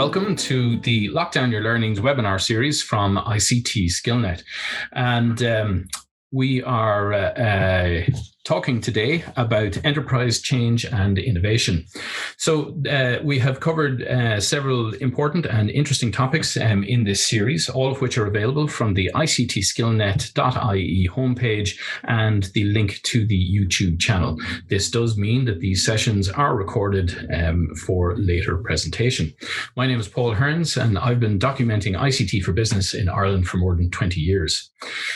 Welcome to the Lockdown Your Learnings webinar series from ICT Skillnet. And we are talking today about enterprise change and innovation. So we have covered several important and interesting topics in this series, all of which are available from the ictskillnet.ie homepage and the link to the YouTube channel. This does mean that these sessions are recorded for later presentation. My name is Paul Hearns, and I've been documenting ICT for business in Ireland for more than 20 years.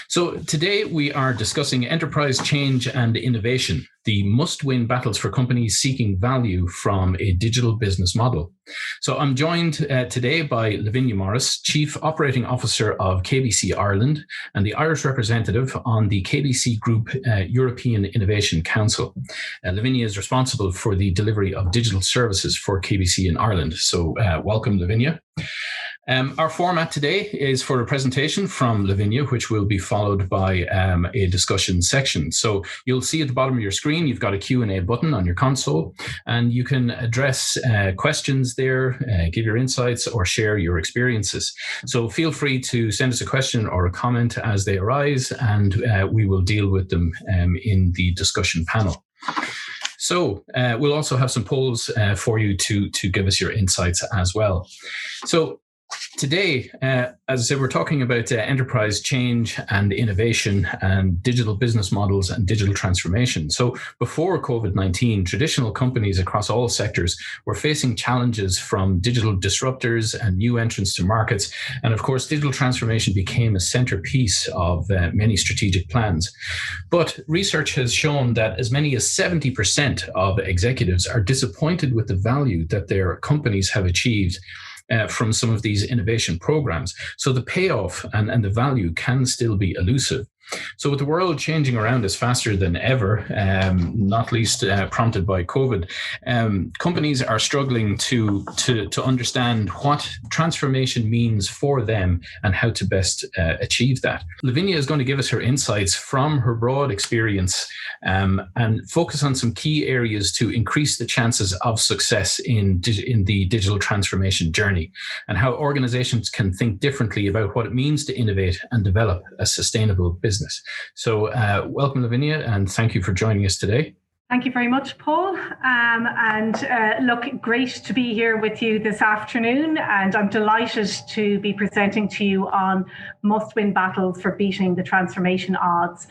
So today we are discussing enterprise change and innovation, the must-win battles for companies seeking value from a digital business model. So I'm joined today by Lavinia Morris, Chief Operating Officer of KBC Ireland and the Irish representative on the KBC Group European Innovation Council. Lavinia is responsible for the delivery of digital services for KBC in Ireland. So welcome, Lavinia. Our format today is for a presentation from Lavinia, which will be followed by a discussion section. So you'll see at the bottom of your screen, you've got a Q&A button on your console, and you can address questions there, give your insights, or share your experiences. So feel free to send us a question or a comment as they arise, and we will deal with them in the discussion panel. So we'll also have some polls for you to give us your insights as well. So today, as I said, we're talking about enterprise change and innovation and digital business models and digital transformation. So before COVID-19, traditional companies across all sectors were facing challenges from digital disruptors and new entrants to markets. And of course, digital transformation became a centerpiece of many strategic plans. But research has shown that as many as 70% of executives are disappointed with the value that their companies have achieved from some of these innovation programs. So the payoff and the value can still be elusive. So with the world changing around us faster than ever, not least prompted by COVID, companies are struggling to understand what transformation means for them and how to best achieve that. Lavinia is going to give us her insights from her broad experience and focus on some key areas to increase the chances of success in the digital transformation journey, and how organizations can think differently about what it means to innovate and develop a sustainable business. So welcome, Lavinia, and thank you for joining us today. Thank you very much, Paul. Look, great to be here with you this afternoon, and I'm delighted to be presenting to you on must-win battles for beating the transformation odds.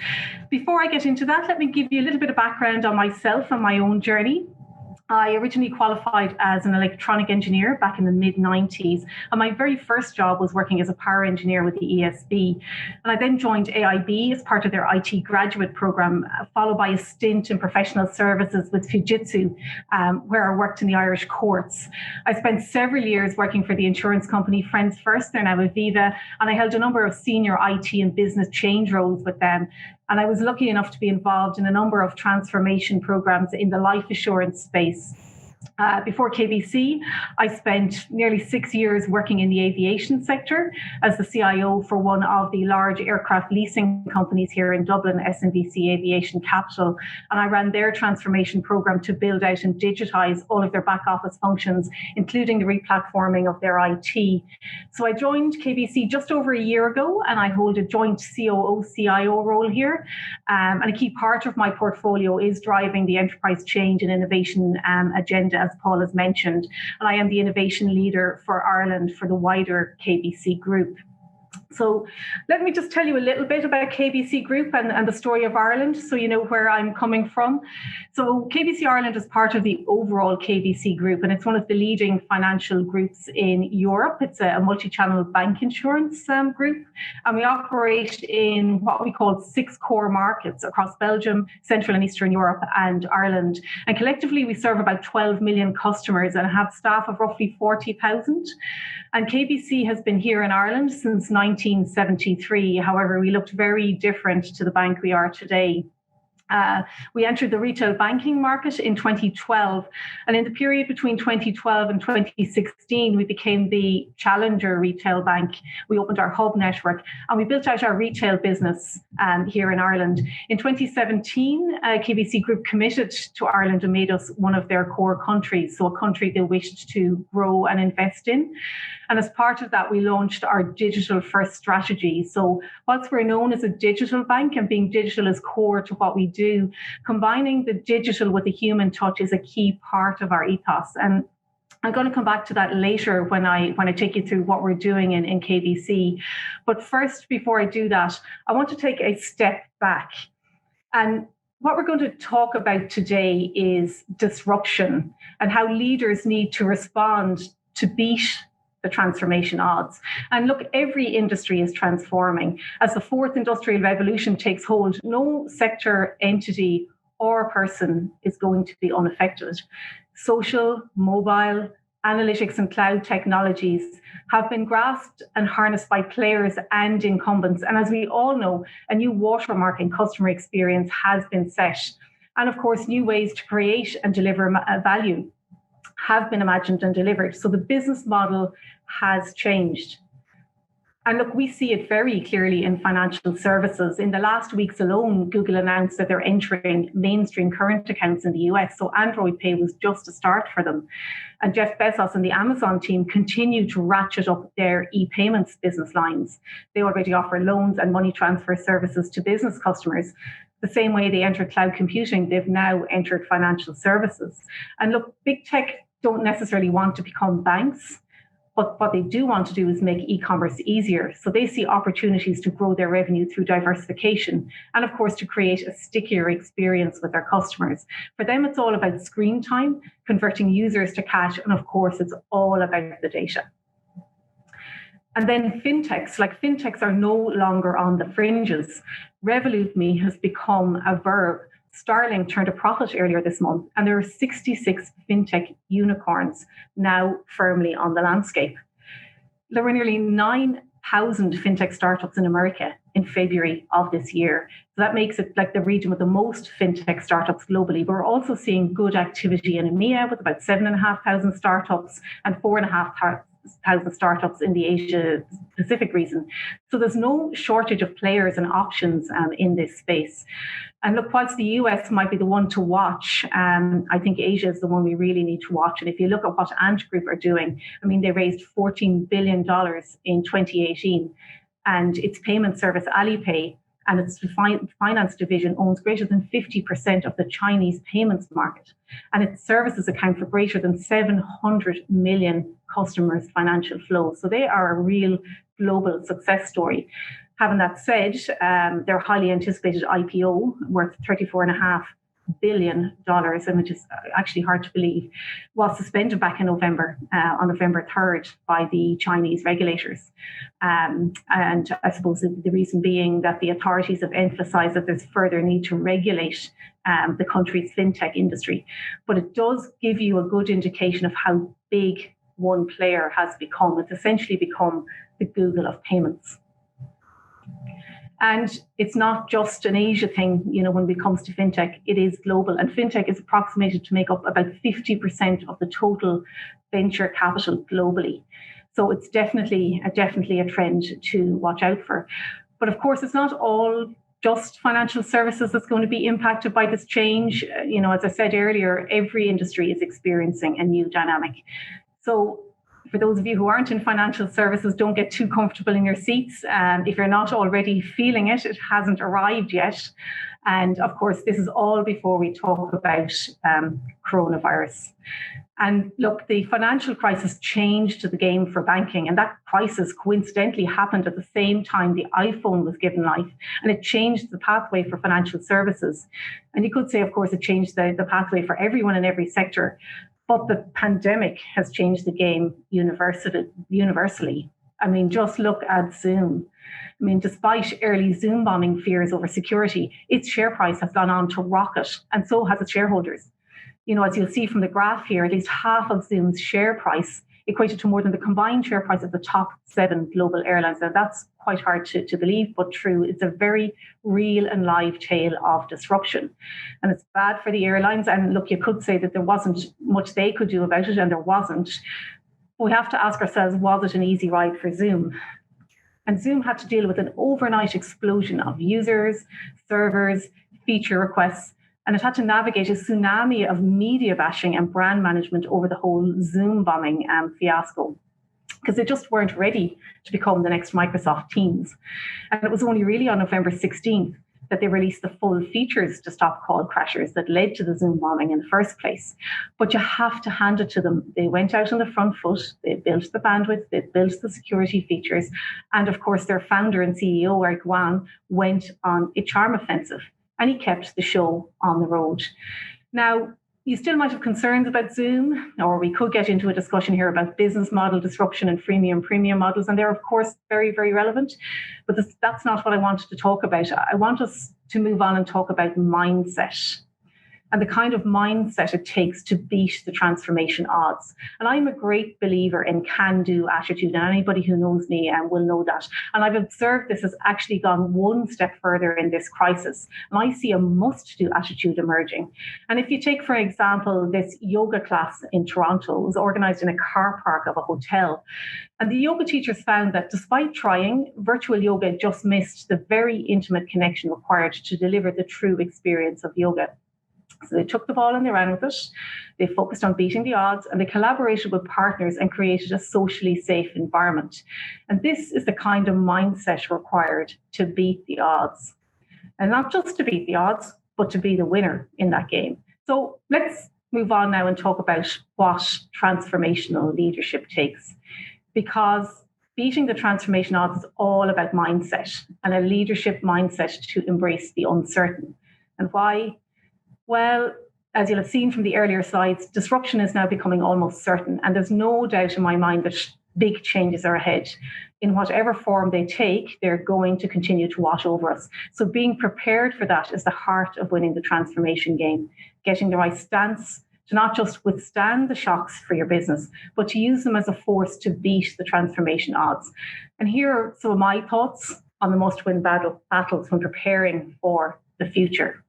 Before I get into that, let me give you a little bit of background on myself and my own journey. I originally qualified as an electronic engineer back in the mid-90s, and my very first job was working as a power engineer with the ESB. And I then joined AIB as part of their IT graduate program, followed by a stint in professional services with Fujitsu, where I worked in the Irish courts. I spent several years working for the insurance company Friends First, they're now Aviva, and I held a number of senior IT and business change roles with them. And I was lucky enough to be involved in a number of transformation programs in the life assurance space. Before KBC, I spent nearly 6 years working in the aviation sector as the CIO for one of the large aircraft leasing companies here in Dublin, SNBC Aviation Capital. And I ran their transformation program to build out and digitize all of their back office functions, including the replatforming of their IT. So I joined KBC just over a year ago, and I hold a joint COO-CIO role here. And a key part of my portfolio is driving the enterprise change and innovation agenda, as Paul has mentioned, and I am the innovation leader for Ireland for the wider KBC Group. So let me just tell you a little bit about KBC Group and the story of Ireland, so you know where I'm coming from. So KBC Ireland is part of the overall KBC Group, and it's one of the leading financial groups in Europe. It's a multi-channel bank insurance group, and we operate in what we call 6 core markets across Belgium, Central and Eastern Europe, and Ireland. And collectively, we serve about 12 million customers and have staff of roughly 40,000. And KBC has been here in Ireland since 1973. However, we looked very different to the bank we are today. We entered the retail banking market in 2012. And in the period between 2012 and 2016, we became the challenger retail bank. We opened our hub network and we built out our retail business here in Ireland. In 2017, KBC Group committed to Ireland and made us one of their core countries, so a country they wished to grow and invest in. And as part of that, we launched our digital first strategy. So whilst we're known as a digital bank and being digital is core to what we do, combining the digital with the human touch is a key part of our ethos. And I'm going to come back to that later when I take you through what we're doing in KBC. But first, before I do that, I want to take a step back. And what we're going to talk about today is disruption and how leaders need to respond to beat the transformation odds. And look, every industry is transforming. As the fourth industrial revolution takes hold, no sector, entity, or person is going to be unaffected. Social, mobile, analytics, and cloud technologies have been grasped and harnessed by players and incumbents. And as we all know, a new watermark in customer experience has been set. And of course, new ways to create and deliver value have been imagined and delivered. So the business model has changed. And look, we see it very clearly in financial services. In the last weeks alone, Google announced that they're entering mainstream current accounts in the US. So Android Pay was just a start for them. And Jeff Bezos and the Amazon team continue to ratchet up their e-payments business lines. They already offer loans and money transfer services to business customers. The same way they entered cloud computing, they've now entered financial services. And look, big tech don't necessarily want to become banks, but what they do want to do is make e-commerce easier. So they see opportunities to grow their revenue through diversification and, of course, to create a stickier experience with their customers. For them, it's all about screen time, converting users to cash, and, of course, it's all about the data. And then Fintechs are no longer on the fringes. Revolut Me has become a verb. Starling turned a profit earlier this month, and there are 66 fintech unicorns now firmly on the landscape. There were nearly 9,000 fintech startups in America in February of this year. So that makes it like the region with the most fintech startups globally. But we're also seeing good activity in EMEA with about 7,500 startups and 4,500 startups in the Asia Pacific region. So there's no shortage of players and options in this space. And look, whilst the US might be the one to watch, I think Asia is the one we really need to watch. And if you look at what Ant Group are doing, I mean, they raised $14 billion in 2018, and its payment service Alipay and its finance division owns greater than 50% of the Chinese payments market. And its services account for greater than 700 million customers' financial flow. So they are a real global success story. Having that said, their highly anticipated IPO, worth $34.5 billion, and which is actually hard to believe, was suspended back in November, on November 3rd, by the Chinese regulators. And I suppose the reason being that the authorities have emphasized that there's further need to regulate the country's fintech industry. But it does give you a good indication of how big one player has become. It's essentially become the Google of payments. And it's not just an Asia thing, when it comes to fintech, it is global. And fintech is approximated to make up about 50% of the total venture capital globally. So it's definitely a trend to watch out for. But of course, it's not all just financial services that's going to be impacted by this change. As I said earlier, every industry is experiencing a new dynamic. So for those of you who aren't in financial services, don't get too comfortable in your seats. If you're not already feeling it, it hasn't arrived yet. And of course, this is all before we talk about coronavirus. And look, the financial crisis changed the game for banking. And that crisis coincidentally happened at the same time the iPhone was given life. And it changed the pathway for financial services. And you could say, of course, it changed the pathway for everyone in every sector. But the pandemic has changed the game universally. I mean, just look at Zoom. I mean, despite early Zoom bombing fears over security, its share price has gone on to rocket, and so has its shareholders. As you'll see from the graph here, at least half of Zoom's share price equated to more than the combined share price of the top 7 global airlines. Now, that's quite hard to believe, but true. It's a very real and live tale of disruption. And it's bad for the airlines. And look, you could say that there wasn't much they could do about it, and there wasn't. We have to ask ourselves, was it an easy ride for Zoom? And Zoom had to deal with an overnight explosion of users, servers, feature requests, and it had to navigate a tsunami of media bashing and brand management over the whole Zoom bombing fiasco, because they just weren't ready to become the next Microsoft Teams. And it was only really on November 16th that they released the full features to stop call crashers that led to the Zoom bombing in the first place. But you have to hand it to them. They went out on the front foot, they built the bandwidth, they built the security features, and of course their founder and CEO, Eric Yuan, went on a charm offensive, and he kept the show on the road. Now, you still might have concerns about Zoom, or we could get into a discussion here about business model disruption and freemium premium models, and they're of course very, very relevant, but that's not what I wanted to talk about. I want us to move on and talk about mindset and the kind of mindset it takes to beat the transformation odds. And I'm a great believer in can-do attitude, and anybody who knows me will know that. And I've observed this has actually gone one step further in this crisis. And I see a must-do attitude emerging. And if you take, for example, this yoga class in Toronto, it was organized in a car park of a hotel. And the yoga teachers found that despite trying, virtual yoga just missed the very intimate connection required to deliver the true experience of yoga. So they took the ball and they ran with it. They focused on beating the odds, and they collaborated with partners and created a socially safe environment. And this is the kind of mindset required to beat the odds. And not just to beat the odds, but to be the winner in that game. So let's move on now and talk about what transformational leadership takes. Because beating the transformation odds is all about mindset, and a leadership mindset to embrace the uncertain. And why? Well, as you'll have seen from the earlier slides, disruption is now becoming almost certain, and there's no doubt in my mind that big changes are ahead. In whatever form they take, they're going to continue to wash over us. So being prepared for that is the heart of winning the transformation game, getting the right stance to not just withstand the shocks for your business, but to use them as a force to beat the transformation odds. And here are some of my thoughts on the must-win battles when preparing for the future.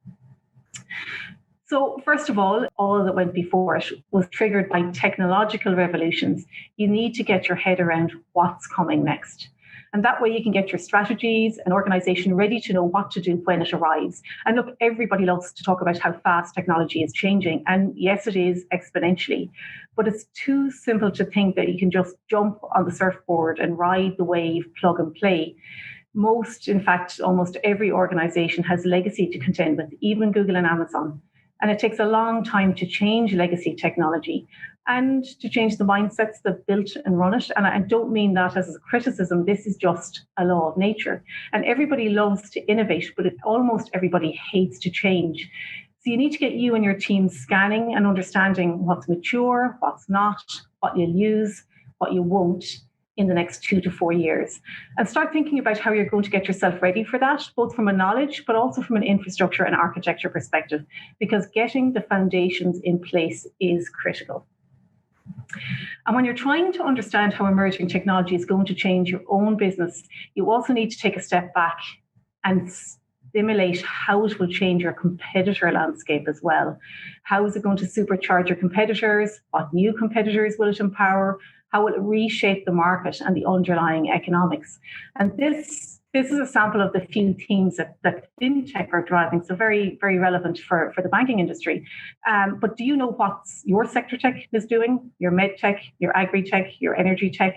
So first of all that went before it was triggered by technological revolutions. You need to get your head around what's coming next. And that way you can get your strategies and organization ready to know what to do when it arrives. And look, everybody loves to talk about how fast technology is changing. And yes, it is exponentially, but it's too simple to think that you can just jump on the surfboard and ride the wave, plug and play. In fact, almost every organization has legacy to contend with, even Google and Amazon. And it takes a long time to change legacy technology and to change the mindsets that built and run it. And I don't mean that as a criticism. This is just a law of nature. And everybody loves to innovate, but almost everybody hates to change. So you need to get you and your team scanning and understanding what's mature, what's not, what you'll use, what you won't in the next 2 to 4 years. And start thinking about how you're going to get yourself ready for that, both from a knowledge, but also from an infrastructure and architecture perspective, because getting the foundations in place is critical. And when you're trying to understand how emerging technology is going to change your own business, you also need to take a step back and simulate how it will change your competitor landscape as well. How is it going to supercharge your competitors? What new competitors will it empower? How will it reshape the market and the underlying economics? And this is a sample of the few themes that Fintech are driving, so very, very relevant for the banking industry. But do you know what your sector tech is doing, your med tech, your agri-tech, your energy tech,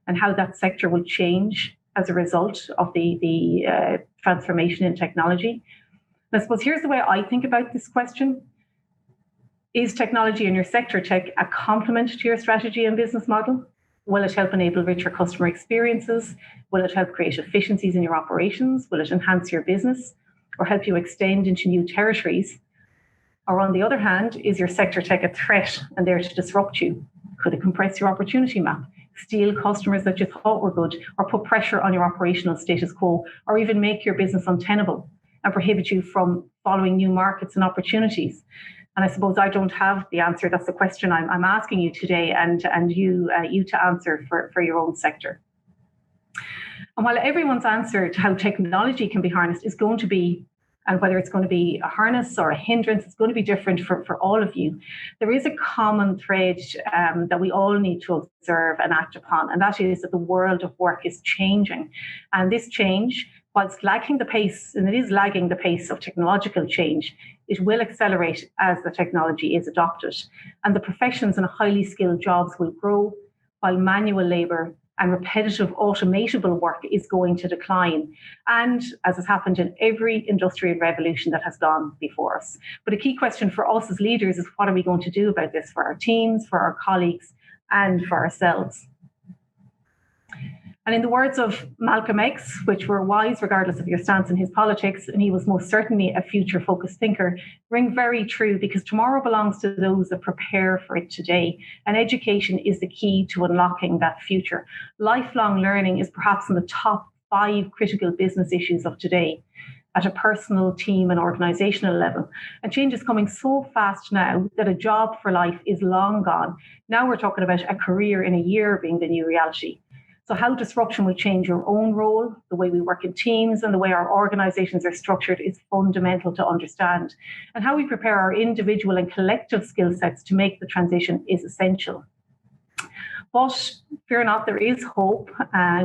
and how that sector will change as a result of the transformation in technology? And I suppose here's the way I think about this question. Is technology in your sector tech a complement to your strategy and business model? Will it help enable richer customer experiences? Will it help create efficiencies in your operations? Will it enhance your business or help you extend into new territories? Or on the other hand, is your sector tech a threat and there to disrupt you? Could it compress your opportunity map, steal customers that you thought were good, or put pressure on your operational status quo, or even make your business untenable and prohibit you from following new markets and opportunities? And I suppose I don't have the answer. That's the question I'm asking you today, and you to answer for your own sector. And while everyone's answer to how technology can be harnessed is going to be, and whether it's going to be a harness or a hindrance, it's going to be different for all of you. There is a common thread that we all need to observe and act upon, and that is that the world of work is changing. And this change, whilst lagging the pace, and it is lagging the pace of technological change, it will accelerate as the technology is adopted. And the professions and highly skilled jobs will grow, while manual labour and repetitive automatable work is going to decline. And as has happened in every industrial revolution that has gone before us. But a key question for us as leaders is, what are we going to do about this for our teams, for our colleagues, and for ourselves? And in the words of Malcolm X, which were wise regardless of your stance in his politics, and he was most certainly a future-focused thinker, ring very true, because tomorrow belongs to those that prepare for it today. And education is the key to unlocking that future. Lifelong learning is perhaps in the top 5 critical business issues of today at a personal, team, and organizational level. And change is coming so fast now that a job for life is long gone. Now we're talking about a career in a year being the new reality. So how disruption will change your own role, the way we work in teams, and the way our organizations are structured is fundamental to understand. And how we prepare our individual and collective skill sets to make the transition is essential. But fear not, there is hope.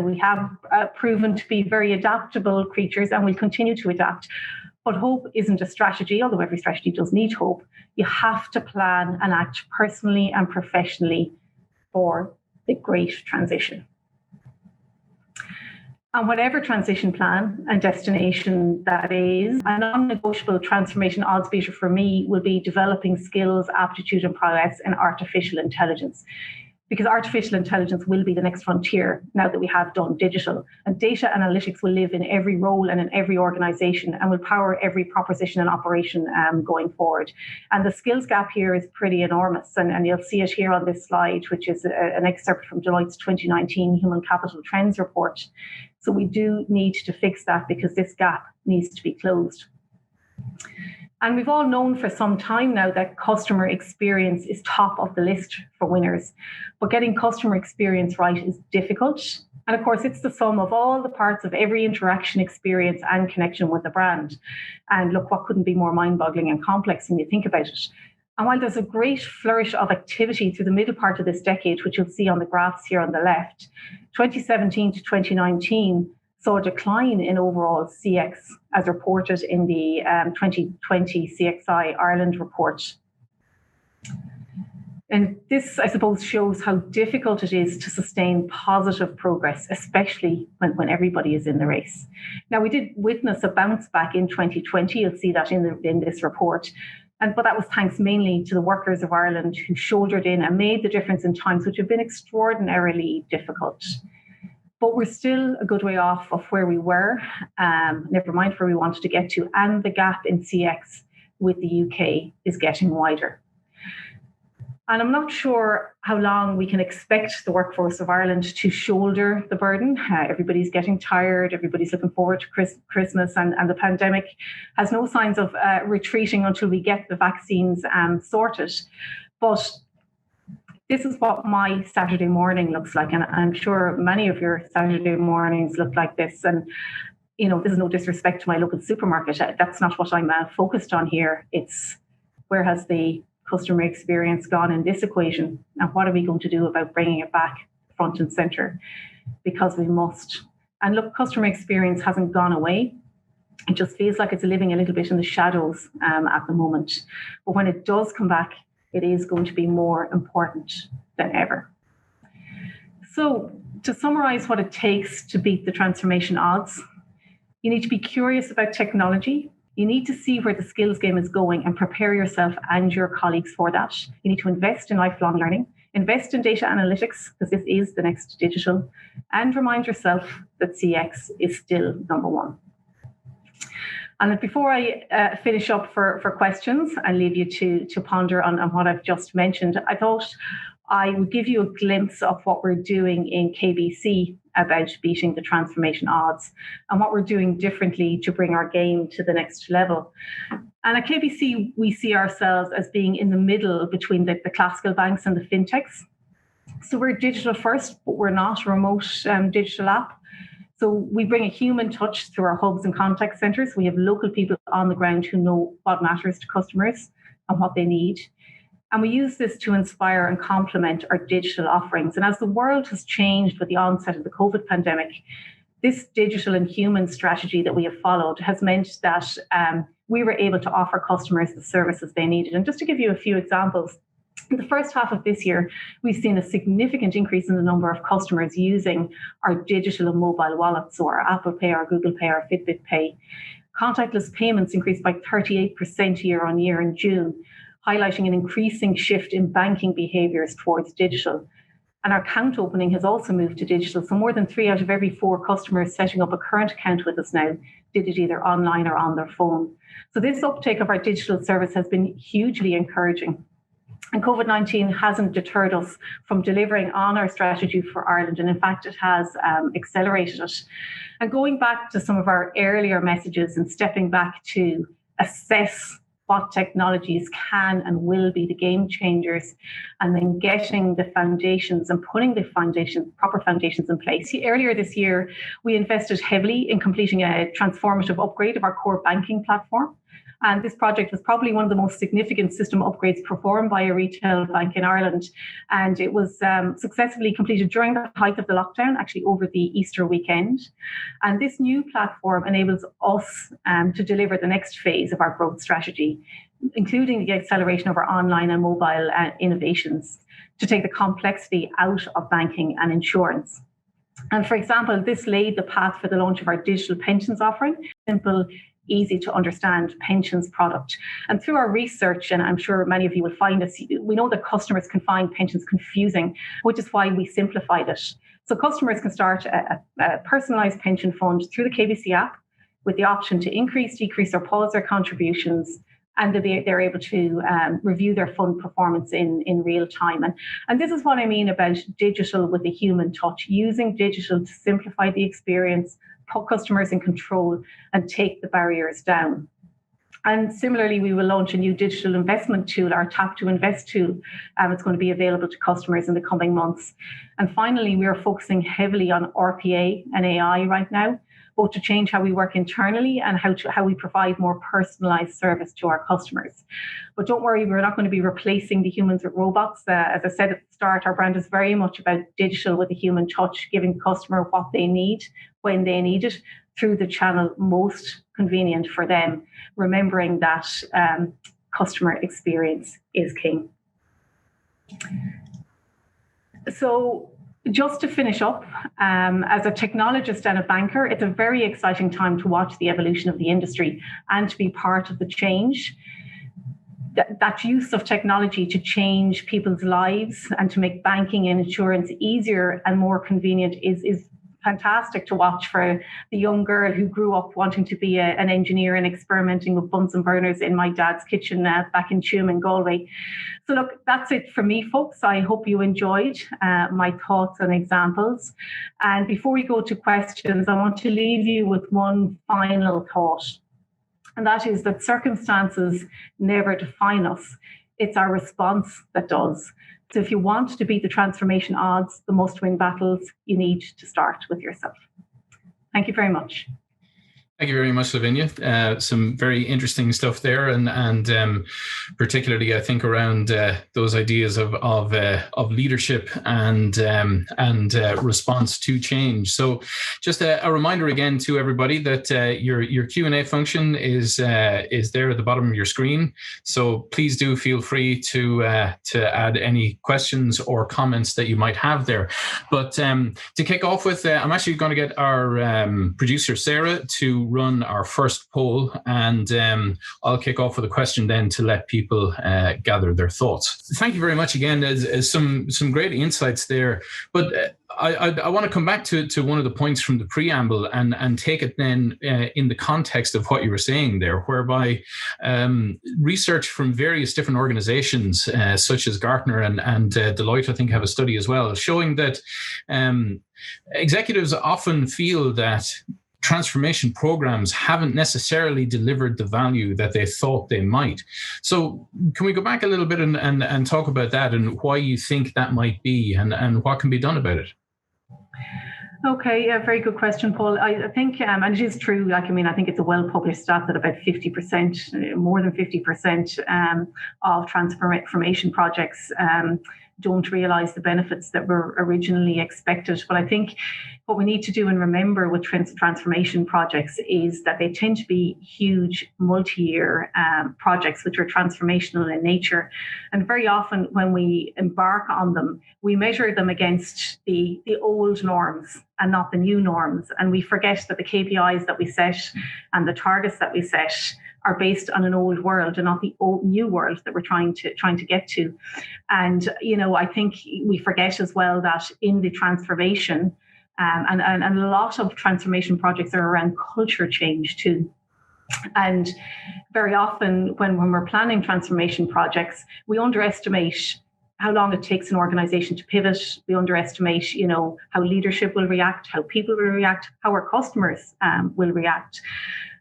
We have proven to be very adaptable creatures, and we'll continue to adapt. But hope isn't a strategy, although every strategy does need hope. You have to plan and act personally and professionally for the great transition. And whatever transition plan and destination that is, a non-negotiable transformation odds beater for me will be developing skills, aptitude, and prowess in artificial intelligence. Because artificial intelligence will be the next frontier now that we have done digital. And data analytics will live in every role and in every organization and will power every proposition and operation going forward. And the skills gap here is pretty enormous. And you'll see it here on this slide, which is an excerpt from Deloitte's 2019 Human Capital Trends Report. So we do need to fix that, because this gap needs to be closed. And we've all known for some time now that customer experience is top of the list for winners. But getting customer experience right is difficult. And of course, it's the sum of all the parts of every interaction, experience, and connection with the brand. And look, what couldn't be more mind-boggling and complex when you think about it? And while there's a great flourish of activity through the middle part of this decade, which you'll see on the graphs here on the left, 2017 to 2019 saw a decline in overall CX, as reported in the 2020 CXI Ireland report. And this, I suppose, shows how difficult it is to sustain positive progress, especially when everybody is in the race. Now, we did witness a bounce back in 2020. You'll see that in this report. But that was thanks mainly to the workers of Ireland who shouldered in and made the difference in times which have been extraordinarily difficult. But we're still a good way off of where we were, never mind where we wanted to get to. And the gap in CX with the UK is getting wider. And I'm not sure how long we can expect the workforce of Ireland to shoulder the burden. Everybody's getting tired. Everybody's looking forward to Christmas. And the pandemic has no signs of retreating until we get the vaccines sorted. But this is what my Saturday morning looks like. And I'm sure many of your Saturday mornings look like this. And, you know, this is no disrespect to my local supermarket. That's not what I'm focused on here. It's where has the customer experience gone in this equation? And what are we going to do about bringing it back front and center? Because we must. And look, customer experience hasn't gone away. It just feels like it's living a little bit in the shadows at the moment. But when it does come back, it is going to be more important than ever. So to summarize what it takes to beat the transformation odds, you need to be curious about technology. You need to see where the skills game is going and prepare yourself and your colleagues for that. You need to invest in lifelong learning, invest in data analytics, because this is the next digital, and remind yourself that CX is still number one. And before I finish up for questions and leave you to ponder on what I've just mentioned, I thought I would give you a glimpse of what we're doing in KBC about beating the transformation odds and what we're doing differently to bring our game to the next level. And at KBC, we see ourselves as being in the middle between the classical banks and the Fintechs. So we're digital first, but we're not a remote digital app. So we bring a human touch through our hubs and contact centres. We have local people on the ground who know what matters to customers and what they need. And we use this to inspire and complement our digital offerings. And as the world has changed with the onset of the COVID pandemic, this digital and human strategy that we have followed has meant that we were able to offer customers the services they needed. And just to give you a few examples, in the first half of this year, we've seen a significant increase in the number of customers using our digital and mobile wallets, so our Apple Pay, our Google Pay, our Fitbit Pay. Contactless payments increased by 38% year on year in June, highlighting an increasing shift in banking behaviours towards digital. And our account opening has also moved to digital. So more than 3 out of every 4 customers setting up a current account with us now did it either online or on their phone. So this uptake of our digital service has been hugely encouraging. And COVID-19 hasn't deterred us from delivering on our strategy for Ireland. And in fact, it has accelerated it. And going back to some of our earlier messages and stepping back to assess what technologies can and will be the game changers, and then getting the foundations and putting the proper foundations in place. Earlier this year, we invested heavily in completing a transformative upgrade of our core banking platform. And this project was probably one of the most significant system upgrades performed by a retail bank in Ireland. And it was successfully completed during the height of the lockdown, actually over the Easter weekend. And this new platform enables us to deliver the next phase of our growth strategy, including the acceleration of our online and mobile innovations to take the complexity out of banking and insurance. And for example, this laid the path for the launch of our digital pensions offering, simple, easy to understand pensions product. And through our research, and I'm sure many of you will find this, we know that customers can find pensions confusing, which is why we simplified it. So customers can start a personalised pension fund through the KBC app with the option to increase, decrease or pause their contributions, and they're able to review their fund performance in real time. And this is what I mean about digital with a human touch, using digital to simplify the experience, put customers in control and take the barriers down. And similarly, we will launch a new digital investment tool, our Tap to Invest tool. It's going to be available to customers in the coming months. And finally, we are focusing heavily on RPA and AI right now, both to change how we work internally and how we provide more personalized service to our customers. But don't worry, we're not going to be replacing the humans with robots. As I said at the start, our brand is very much about digital with a human touch, giving the customer what they need when they need it through the channel most convenient for them, remembering that customer experience is king. So just to finish up, as a technologist and a banker, it's a very exciting time to watch the evolution of the industry and to be part of the change. That use of technology to change people's lives and to make banking and insurance easier and more convenient is fantastic to watch for the young girl who grew up wanting to be an engineer and experimenting with Bunsen burners in my dad's kitchen back in Tuam in Galway. So look, that's it for me, folks. I hope you enjoyed my thoughts and examples. And before we go to questions, I want to leave you with one final thought. And that is that circumstances never define us. It's our response that does. So if you want to beat the transformation odds, the must-win battles, you need to start with yourself. Thank you very much. Thank you very much, Lavinia. Some very interesting stuff there, and particularly, I think, around those ideas of leadership and response to change. So, just a reminder again to everybody that your Q&A function is there at the bottom of your screen. So please do feel free to add any questions or comments that you might have there. But to kick off with, I'm actually going to get our producer Sarah to run our first poll, and I'll kick off with a question then to let people gather their thoughts. Thank you very much again. There's some great insights there, but I want to come back to one of the points from the preamble and take it then in the context of what you were saying there, whereby research from various different organizations such as Gartner and Deloitte, I think, have a study as well, showing that executives often feel that transformation programs haven't necessarily delivered the value that they thought they might. So can we go back a little bit and talk about that and why you think that might be and what can be done about it? Okay, yeah, very good question, Paul. I think, and it is true, I think it's a well-published stat that about 50%, more than 50% of transformation projects don't realise the benefits that were originally expected. But I think what we need to do and remember with transformation projects is that they tend to be huge multi-year projects which are transformational in nature. And very often when we embark on them, we measure them against the old norms and not the new norms. And we forget that the KPIs that we set and the targets that we set are based on an old world and not the old new world that we're trying to get to. And, I think we forget as well that in the transformation, and a lot of transformation projects are around culture change too. And very often when we're planning transformation projects, we underestimate how long it takes an organization to pivot. We underestimate, how leadership will react, how people will react, how our customers will react.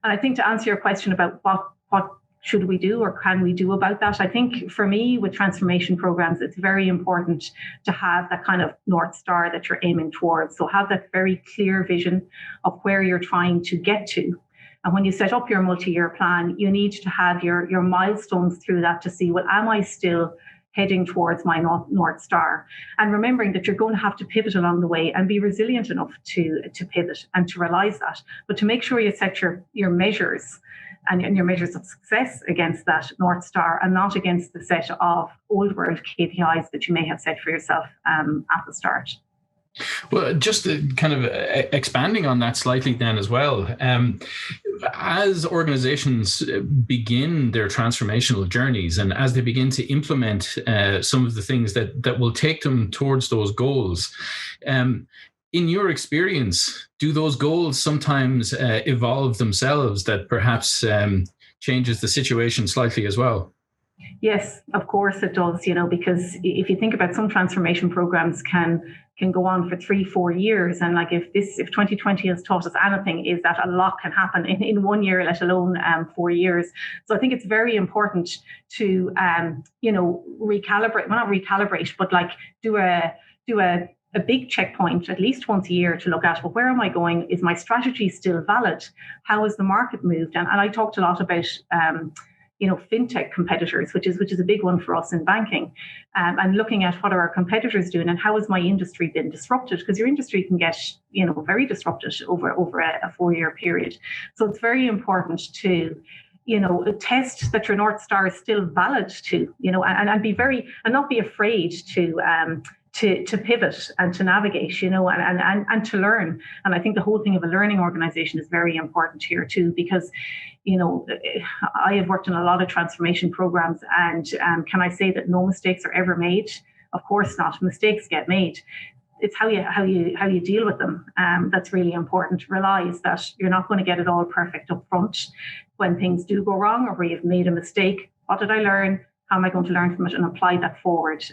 And I think to answer your question about what should we do or can we do about that, I think for me with transformation programs, it's very important to have that kind of North Star that you're aiming towards. So have that very clear vision of where you're trying to get to. And when you set up your multi-year plan, you need to have your milestones through that to see, well, am I still heading towards my North Star? And remembering that you're going to have to pivot along the way and be resilient enough to pivot and to realize that. But to make sure you set your measures and your measures of success against that North Star and not against the set of old world KPIs that you may have set for yourself at the start. Well, just kind of expanding on that slightly then as well, as organizations begin their transformational journeys and as they begin to implement some of the things that will take them towards those goals, in your experience, do those goals sometimes evolve themselves that perhaps changes the situation slightly as well? Yes, of course it does, because if you think about some transformation programs can go on for 3-4 years. And like if 2020 has taught us anything, is that a lot can happen in 1 year, let alone 4 years. So I think it's very important to, recalibrate, well, not recalibrate, but like do a big checkpoint at least once a year to look at, well, where am I going? Is my strategy still valid? How has the market moved? And I talked a lot about, Fintech competitors, which is a big one for us in banking, and looking at what are our competitors doing and how has my industry been disrupted? Because your industry can get, very disrupted over a 4-year period. So it's very important to, test that your North Star is still valid to, and be and not be afraid to pivot and to navigate, and to learn. And I think the whole thing of a learning organization is very important here too, because, I have worked in a lot of transformation programs, and can I say that no mistakes are ever made? Of course not. Mistakes get made. It's how you deal with them. That's really important. Realize that you're not going to get it all perfect up front. When things do go wrong or where you've made a mistake, what did I learn? How am I going to learn from it and apply that forward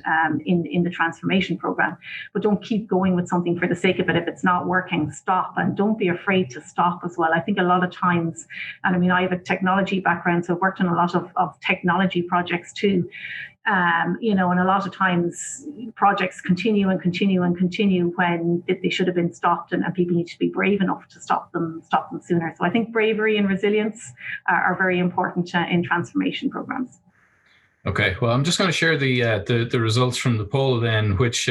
in the transformation program? But don't keep going with something for the sake of it. If it's not working, stop, and don't be afraid to stop as well. I think a lot of times, and I have a technology background, so I've worked on a lot of technology projects too. And a lot of times projects continue and continue and continue when they should have been stopped, and people need to be brave enough to stop them sooner. So I think bravery and resilience are very important in transformation programs. Okay, well, I'm just going to share the results from the poll then, which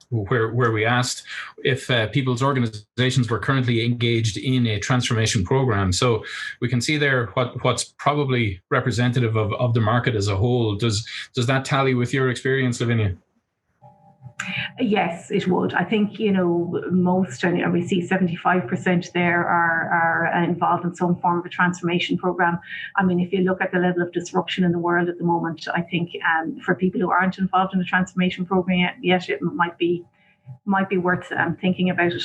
where we asked if people's organizations were currently engaged in a transformation program. So we can see there what's probably representative of the market as a whole. Does that tally with your experience, Lavinia? Yes, it would. I think, most, and we see 75% there are involved in some form of a transformation program. If you look at the level of disruption in the world at the moment, I think for people who aren't involved in a transformation program yet, it might be worth thinking about it.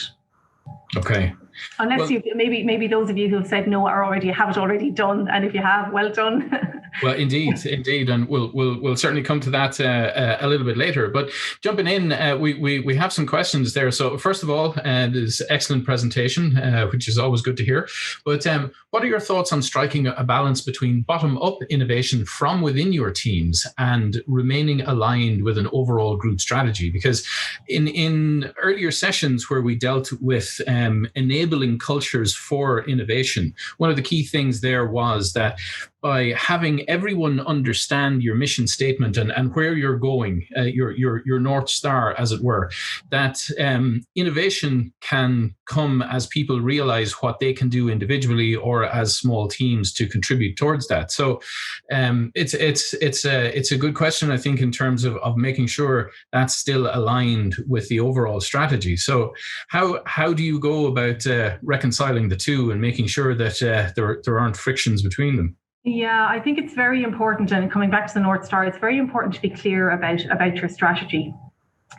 Okay. Unless maybe those of you who have said no have it already done, and if you have, well done. Well, indeed, and we'll certainly come to that a little bit later. But jumping in, we have some questions there. So first of all, this excellent presentation, which is always good to hear. But what are your thoughts on striking a balance between bottom-up innovation from within your teams and remaining aligned with an overall group strategy? Because in earlier sessions where we dealt with enabling cultures for innovation, one of the key things there was that by having everyone understand your mission statement and where you're going, your North Star, as it were, that innovation can come as people realize what they can do individually or as small teams to contribute towards that. So it's a good question, I think, in terms of making sure that's still aligned with the overall strategy. So how do you go about reconciling the two and making sure that there aren't frictions between them? Yeah, I think it's very important, and coming back to the North Star, it's very important to be clear about your strategy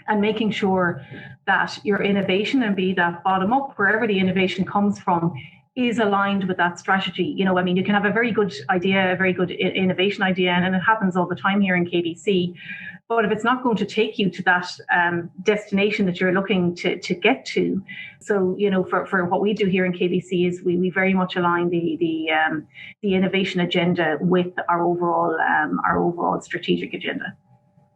and making sure that your innovation, and be that bottom up, wherever the innovation comes from, is aligned with that strategy. You know, I mean, you can have a very good idea, a very good innovation idea, and it happens all the time here in KBC. But if it's not going to take you to that destination that you're looking to get to, so you know, for what we do here in KBC is we very much align the innovation agenda with our overall strategic agenda.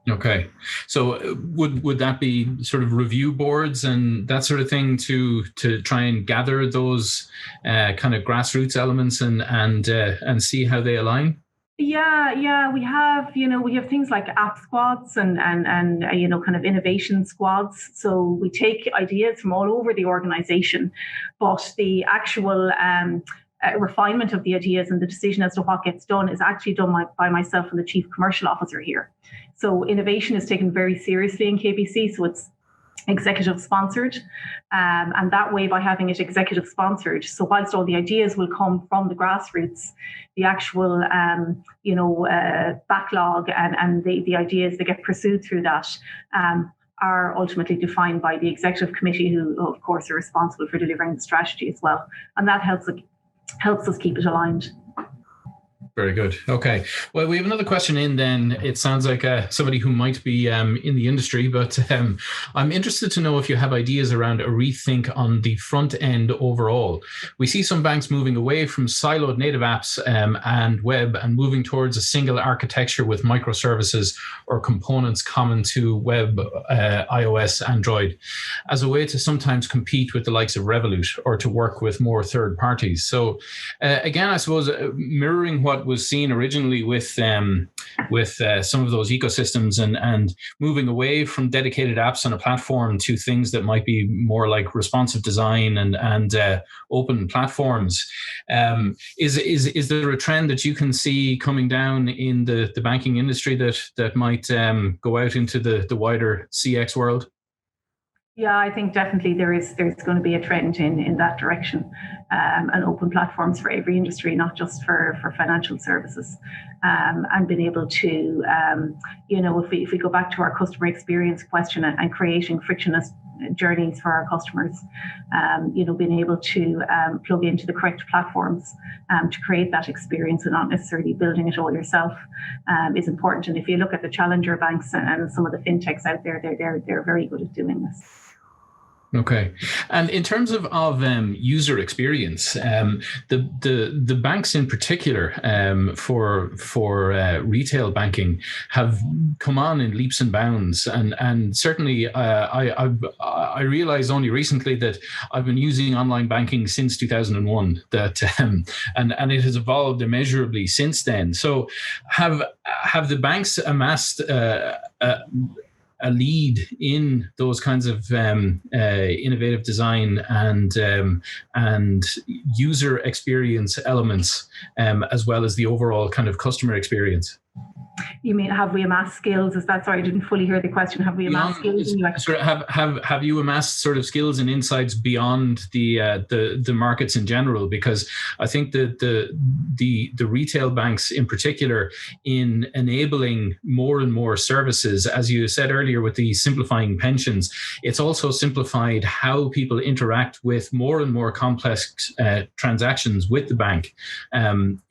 Okay, so would that be sort of review boards and that sort of thing to try and gather those kind of grassroots elements and see how they align? Yeah, we have things like app squads and kind of innovation squads. So we take ideas from all over the organization, but the actual refinement of the ideas and the decision as to what gets done is actually done by myself and the Chief Commercial Officer here. So innovation is taken very seriously in KBC. So it's executive sponsored, and that way, by having it executive sponsored, so whilst all the ideas will come from the grassroots, the actual backlog and the ideas that get pursued through that are ultimately defined by the executive committee, who of course are responsible for delivering the strategy as well, and that helps us keep it aligned. Very good. Okay. Well, we have another question in then. It sounds like somebody who might be in the industry, but I'm interested to know if you have ideas around a rethink on the front end overall. We see some banks moving away from siloed native apps and web and moving towards a single architecture with microservices or components common to web, iOS, Android, as a way to sometimes compete with the likes of Revolut or to work with more third parties. So again, I suppose mirroring what was seen originally with some of those ecosystems and moving away from dedicated apps on a platform to things that might be more like responsive design and open platforms. Is there a trend that you can see coming down in the banking industry that might go out into the wider CX world? Yeah, I think definitely there's going to be a trend in that direction, and open platforms for every industry, not just for financial services, and being able to, if we go back to our customer experience question and creating frictionless journeys for our customers, being able to plug into the correct platforms to create that experience and not necessarily building it all yourself is important. And if you look at the challenger banks and some of the Fintechs out there, they're very good at doing this. Okay, and in terms of user experience, the banks in particular for retail banking have come on in leaps and bounds, and certainly I realized only recently that I've been using online banking since 2001. That and it has evolved immeasurably since then. So have the banks amassed a lead in those kinds of innovative design and user experience elements, as well as the overall kind of customer experience? You mean, have we amassed skills? Is that, sorry, I didn't fully hear the question. Have we amassed skills? Sort of have you amassed sort of skills and insights beyond the markets in general? Because I think that the retail banks in particular, in enabling more and more services, as you said earlier with the simplifying pensions, it's also simplified how people interact with more and more complex transactions with the bank,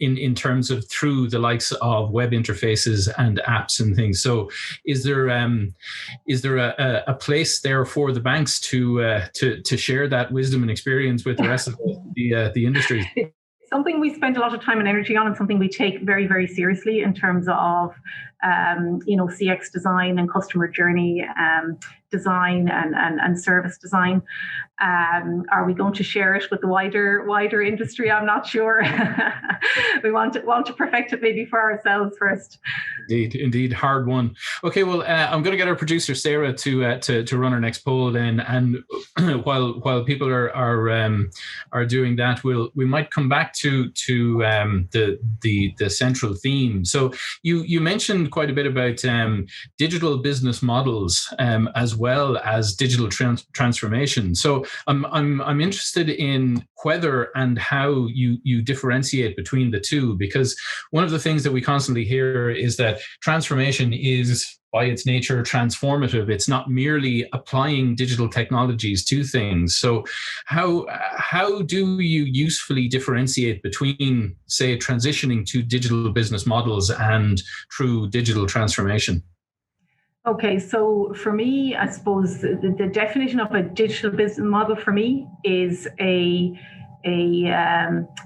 in terms of through the likes of web interfaces and apps and things. So is there a place there for the banks to share that wisdom and experience with the rest of the industry? Something we spend a lot of time and energy on, and something we take very, very seriously in terms of CX design and customer journey design and service design. Are we going to share it with the wider industry? I'm not sure. We want to perfect it maybe for ourselves first. Indeed, hard one. Okay, well, I'm going to get our producer Sarah to run our next poll then, and while people are doing that, we might come back to the central theme. So you mentioned quite a bit about digital business models as well as digital transformation. So I'm interested in whether and how you differentiate between the two, because one of the things that we constantly hear is that transformation is by its nature transformative. It's not merely applying digital technologies to things. So how do you usefully differentiate between, say, transitioning to digital business models and true digital transformation? Okay, so for me, I suppose the definition of a digital business model for me is a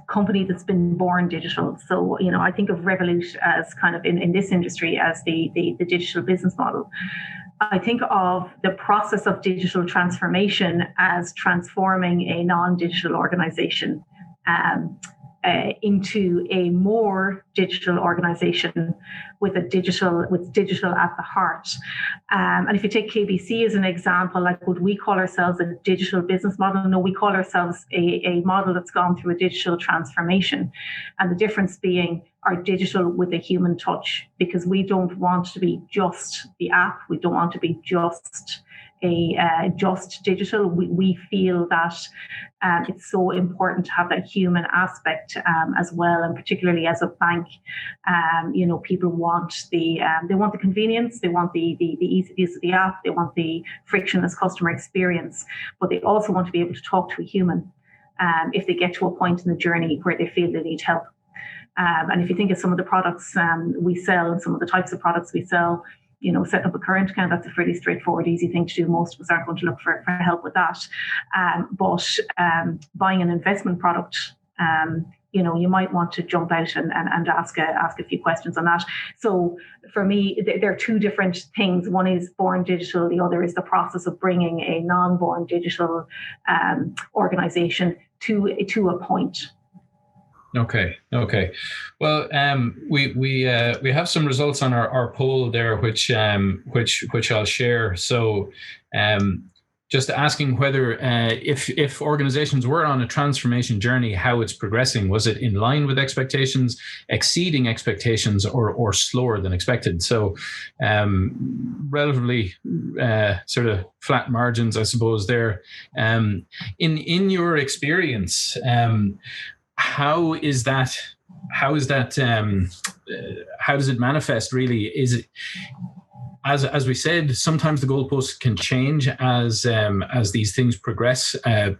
company that's been born digital. So, I think of Revolut as kind of in this industry as the digital business model. I think of the process of digital transformation as transforming a non-digital organization into a more digital organization with digital at the heart. And if you take KBC as an example, like, would we call ourselves a digital business model? No, we call ourselves a model that's gone through a digital transformation. And the difference being our digital with a human touch, because we don't want to be just the app. We don't want to be just just digital. We feel that it's so important to have that human aspect as well, and particularly as a bank, people want the convenience, they want the ease of use of the app, they want the frictionless customer experience, but they also want to be able to talk to a human if they get to a point in the journey where they feel they need help. And if you think of some of the products we sell and some of the types of products we sell, setting up a current account, that's a pretty straightforward, easy thing to do. Most of us aren't going to look for help with that. But buying an investment product, you might want to jump out and ask a few questions on that. So for me, there are two different things. One is born digital. The other is the process of bringing a non-born digital organization to a point. Okay. Well, we have some results on our poll there, which I'll share. So, just asking whether if organizations were on a transformation journey, how it's progressing. Was it in line with expectations, exceeding expectations, or slower than expected? So, relatively sort of flat margins, I suppose. There, in your experience. How does it manifest really? Is it, as we said, sometimes the goalposts can change as these things progress,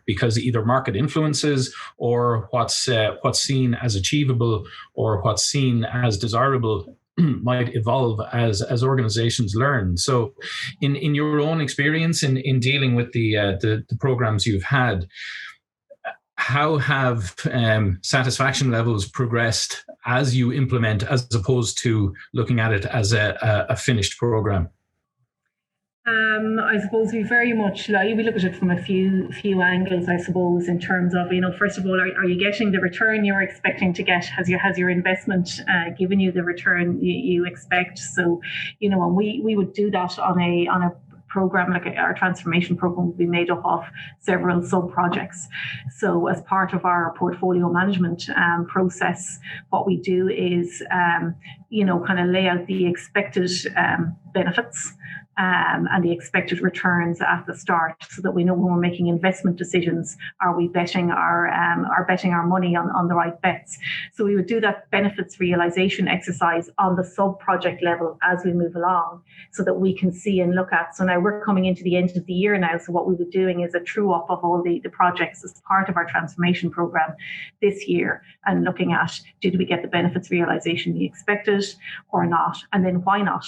because either market influences or what's seen as achievable or what's seen as desirable might evolve as organizations learn. So in your own experience in dealing with the programs you've had, how have satisfaction levels progressed as you implement, as opposed to looking at it as a finished program? I suppose we very much we look at it from a few angles, I suppose, in terms of, first of all, are you getting the return you're expecting to get? Has your investment given you the return you expect? So, and we would do that on a program, like our transformation program, will be made up of several sub-projects. So as part of our portfolio management process, what we do is kind of lay out the expected benefits and the expected returns at the start, so that we know when we're making investment decisions, are we betting our money on the right bets. So we would do that benefits realization exercise on the sub-project level as we move along, so that we can see and look at. So now we're coming into the end of the year now, so what we were doing is a true up of all the projects as part of our transformation program this year, and looking at, did we get the benefits realization we expected or not, and then why not?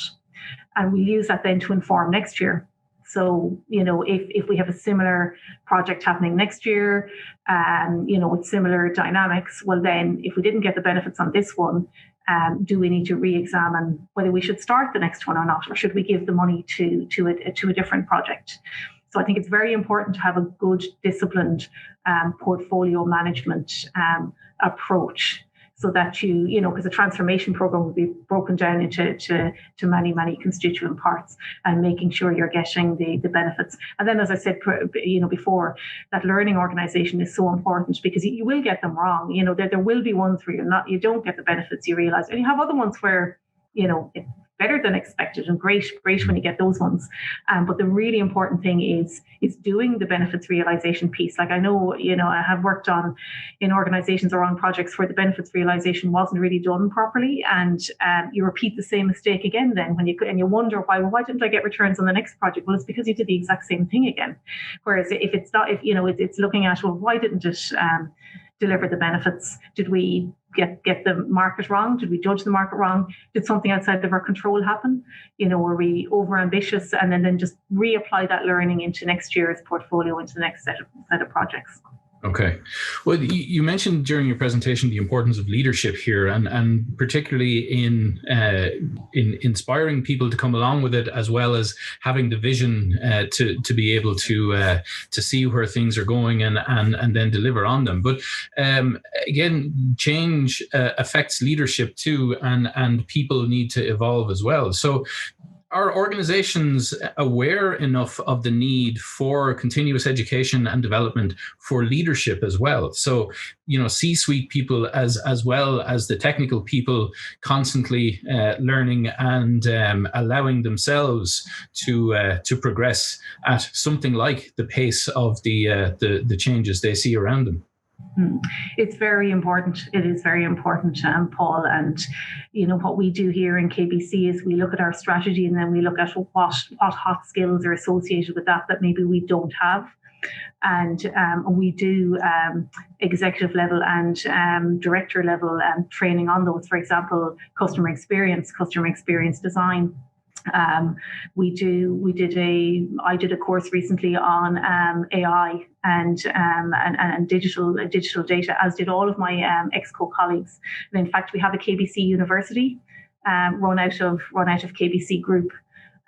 And we use that then to inform next year. So, if we have a similar project happening next year, with similar dynamics, well, then if we didn't get the benefits on this one, do we need to re-examine whether we should start the next one or not, or should we give the money to a different project? So I think it's very important to have a good, disciplined portfolio management approach, so that because a transformation program will be broken down into many, many constituent parts, and making sure you're getting the benefits. And then, as I said, before, that learning organization is so important, because you will get them wrong. There will be ones where you don't get the benefits you realize, and you have other ones where it's better than expected, and great when you get those ones. But the really important thing is doing the benefits realization piece. Like, I know, I have worked in organizations or on projects where the benefits realization wasn't really done properly, and you repeat the same mistake again then and you wonder why didn't I get returns on the next project? Well, it's because you did the exact same thing again. Whereas if it's not, it's looking at, well, why didn't it deliver the benefits? Did we get the market wrong? Did we judge the market wrong? Did something outside of our control happen? Were we over ambitious? And then just reapply that learning into next year's portfolio, into the next set of projects. Okay. Well, you mentioned during your presentation the importance of leadership here, and particularly in inspiring people to come along with it, as well as having the vision to be able to see where things are going and then deliver on them. But again, change affects leadership too, and people need to evolve as well. So, are organizations aware enough of the need for continuous education and development for leadership as well? So, C-suite people as well as the technical people constantly learning and allowing themselves to progress at something like the pace of the changes they see around them. It's very important. It is very important, Paul. And what we do here in KBC is we look at our strategy, and then we look at what hot skills are associated with that maybe we don't have. And we do executive level and director level training on those. For example, customer experience design. I did a course recently on AI and digital data, as did all of my Exco colleagues. And in fact, we have a KBC University run out of KBC Group,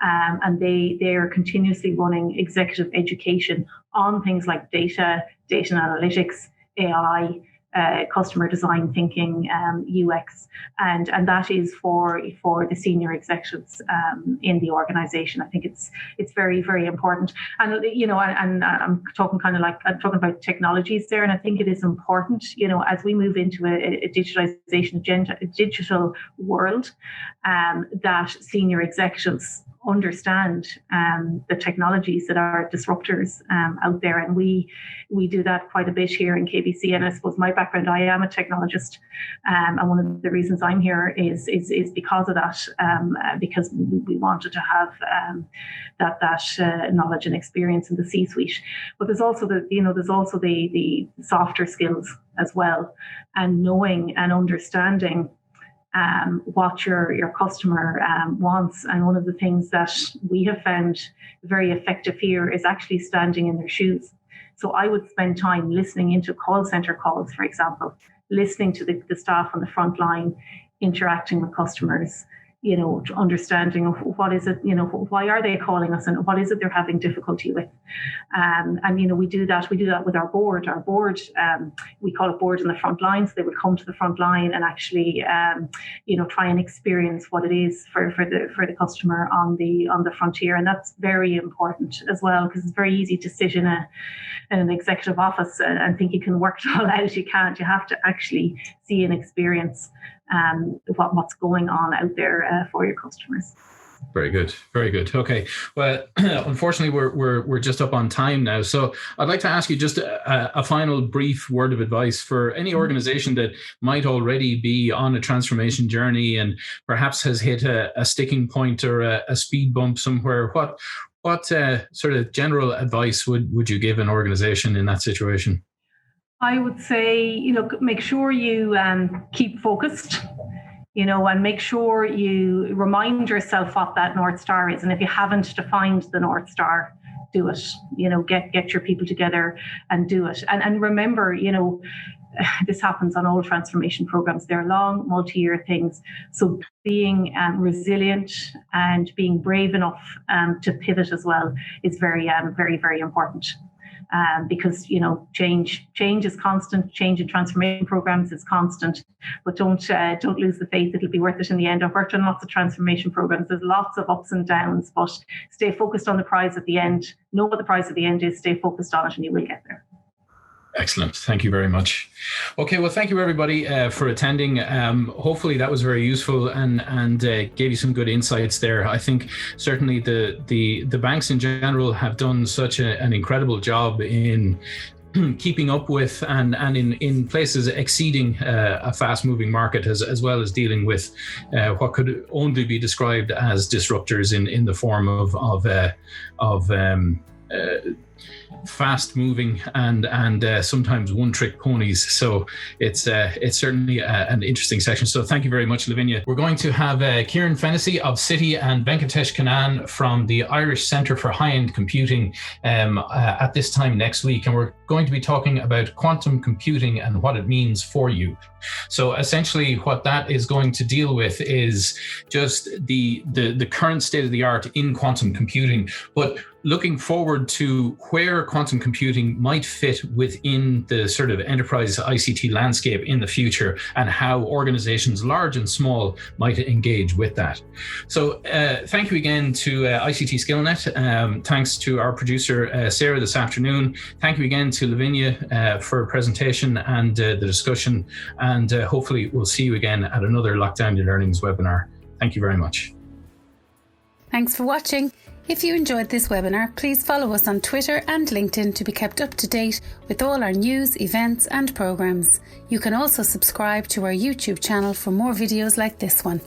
and they are continuously running executive education on things like data analytics, AI, customer design thinking, UX, and that is for the senior executives in the organization. I think it's very, very important. And and I'm talking about technologies there, and I think it is important, as we move into a digitalization agenda, a digital world, that senior executives understand the technologies that are disruptors out there, and we do that quite a bit here in KBC. And I suppose my background, I am a technologist, and one of the reasons I'm here is because of that, because we wanted to have that knowledge and experience in the C-suite. But there's also the softer skills as well, and knowing and understanding what your customer wants. And one of the things that we have found very effective here is actually standing in their shoes. So I would spend time listening into call center calls, for example, listening to the staff on the front line, interacting with customers, understanding what is it, why are they calling us, and what is it they're having difficulty with. And we do that with our board. Our board, we call it board in the front line. So they would come to the front line and actually, try and experience what it is for the customer on the frontier. And that's very important as well, because it's very easy to sit in an executive office and think you can work it all out. You can't. You have to actually see and experience what's going on out there for your customers. Very good. Very good. Okay. Well, unfortunately, we're just up on time now. So I'd like to ask you just a final brief word of advice for any organization that might already be on a transformation journey and perhaps has hit a sticking point or a speed bump somewhere. What sort of general advice would you give an organization in that situation? I would say, make sure you keep focused. And make sure you remind yourself what that North Star is. And if you haven't defined the North Star, do it. Get your people together and do it. And remember, this happens on all transformation programs. They're long, multi-year things. So being resilient and being brave enough to pivot as well is very, very, very important. Because change is constant. Change in transformation programs is constant, but don't lose the faith. It'll be worth it in the end. I've worked on lots of transformation programs. There's lots of ups and downs, but stay focused on the prize at the end. Know what the prize at the end is. Stay focused on it, and you will get there. Excellent. Thank you very much. Okay, well, thank you everybody for attending. Hopefully that was very useful and gave you some good insights there. I think certainly the banks in general have done such an incredible job in keeping up with and in places exceeding a fast-moving market, as well as dealing with what could only be described as disruptors in the form of fast-moving and sometimes one-trick ponies. So it's certainly an interesting section. So thank you very much, Lavinia. We're going to have Kieran Fennessy of Citi and Venkatesh Kannan from the Irish Centre for High-End Computing at this time next week, and we're going to be talking about quantum computing and what it means for you. So essentially what that is going to deal with is just the current state of the art in quantum computing, but looking forward to where quantum computing might fit within the sort of enterprise ICT landscape in the future and how organizations large and small might engage with that. So thank you again to ICT Skillnet. Thanks to our producer, Sarah, this afternoon. Thank you again to Lavinia for a presentation and the discussion. And hopefully we'll see you again at another Lockdown Your Learnings webinar. Thank you very much. Thanks for watching. If you enjoyed this webinar, please follow us on Twitter and LinkedIn to be kept up to date with all our news, events and programs. You can also subscribe to our YouTube channel for more videos like this one.